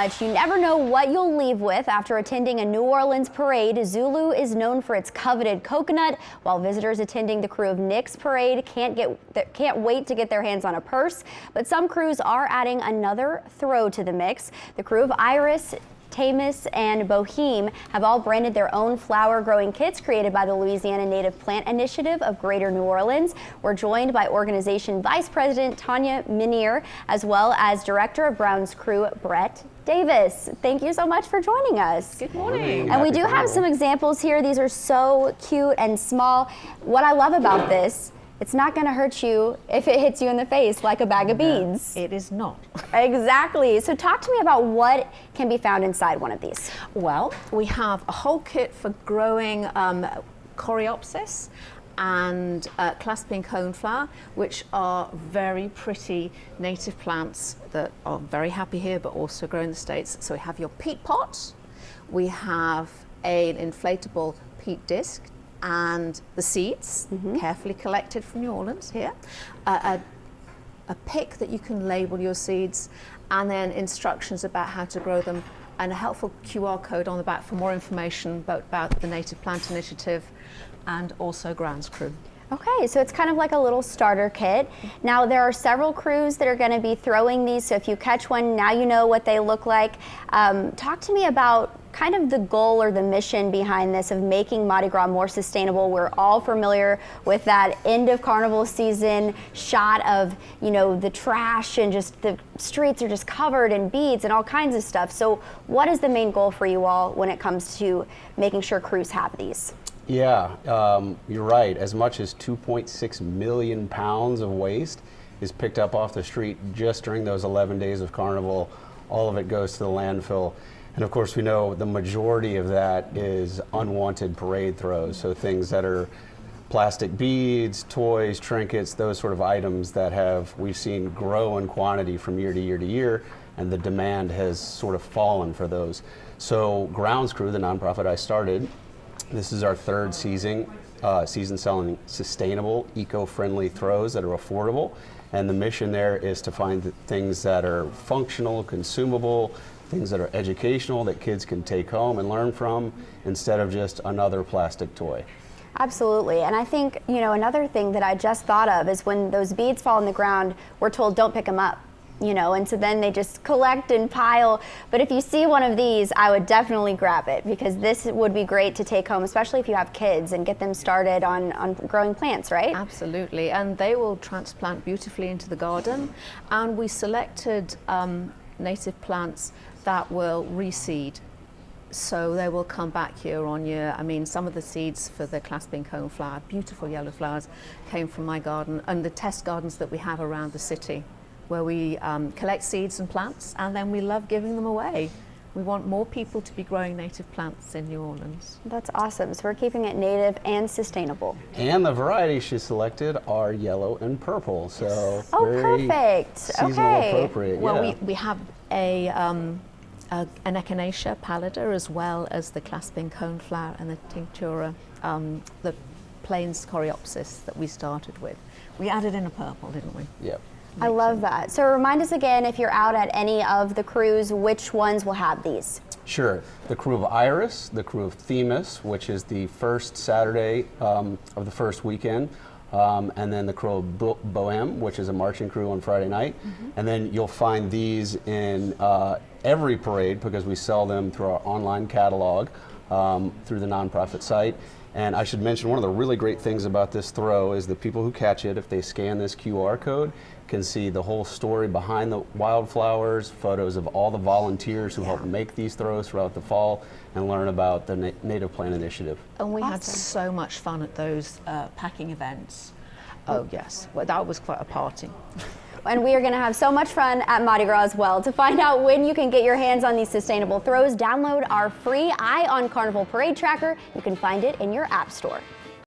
You never know what you'll leave with after attending a New Orleans parade. Zulu is known for its coveted coconut, while visitors attending the Krewe of Nick's parade can't wait to get their hands on a purse. But some crews are adding another throw to the mix. The Krewe of Iris, Tamus, and Boheme have all branded their own flower-growing kits created by the Louisiana Native Plant Initiative of Greater New Orleans. We're joined by organization Vice President Tanya Minier, as well as Director of Brown's Crew, Brett Davis. Thank you so much for joining us. Good morning. And we do have some examples here. These are so cute and small. What I love about this, it's not going to hurt you if it hits you in the face like a bag of beads. It is not. Exactly. So talk to me about what can be found inside one of these. Well, we have a whole kit for growing coreopsis and clasping coneflower, which are very pretty native plants that are very happy here but also grow in the States. So we have your peat pot, we have an inflatable peat disc, and the seeds, carefully collected from New Orleans here, a pick that you can label your seeds, and then instructions about how to grow them, and a helpful QR code on the back for more information about the Native Plant Initiative and also Grounds Crew. Okay, so it's kind of like a little starter kit. Now there are several crews that are going to be throwing these, so if you catch one, now you know what they look like. Talk to me about kind of the goal or the mission behind this of making Mardi Gras more sustainable. We're all familiar with that end of carnival season shot of, you know, the trash and just the streets are just covered in beads and all kinds of stuff. So what is the main goal for you all when it comes to making sure crews have these? Yeah, you're right. As much as 2.6 million pounds of waste is picked up off the street just during those 11 days of carnival. All of it goes to the landfill. And of course, we know the majority of that is unwanted parade throws. So things that are plastic beads, toys, trinkets, those sort of items that we've seen grow in quantity from year to year to year, and the demand has sort of fallen for those. So Grounds Crew, the nonprofit I started, this is our third season selling sustainable, eco-friendly throws that are affordable. And the mission there is to find things that are functional, consumable, things that are educational that kids can take home and learn from instead of just another plastic toy. Absolutely. And I think, you know, another thing that I just thought of is when those beads fall on the ground, we're told don't pick them up. You know, and so then they just collect and pile. But if you see one of these, I would definitely grab it because this would be great to take home, especially if you have kids and get them started on growing plants, right? Absolutely, and they will transplant beautifully into the garden. And we selected native plants that will reseed. So they will come back year on year. I mean, some of the seeds for the clasping coneflower, beautiful yellow flowers, came from my garden and the test gardens that we have around the city, where we collect seeds and plants, and then we love giving them away. We want more people to be growing native plants in New Orleans. That's awesome. So we're keeping it native and sustainable. And the varieties she selected are yellow and purple, so very perfect. seasonal appropriate. Well, yeah. we have an echinacea pallida, as well as the clasping coneflower and the tinctura, the plains coreopsis that we started with. We added in a purple, didn't we? Yep. I love that. So remind us again, if you're out at any of the crews, which ones will have these? Sure. The Krewe of Iris, the Krewe of Themis, which is the first Saturday of the first weekend, and then the Krewe of Boheme, which is a marching crew on Friday night. And then you'll find these in every parade because we sell them through our online catalog through the nonprofit site. And I should mention one of the really great things about this throw is the people who catch it, if they scan this QR code, can see the whole story behind the wildflowers, photos of all the volunteers who help make these throws throughout the fall, and learn about the Native Plant Initiative. And we had so much fun at those packing events. Oh yes, well, that was quite a party. And we are going to have so much fun at Mardi Gras as well. To find out when you can get your hands on these sustainable throws, download our free Eye on Carnival Parade Tracker. You can find it in your app store.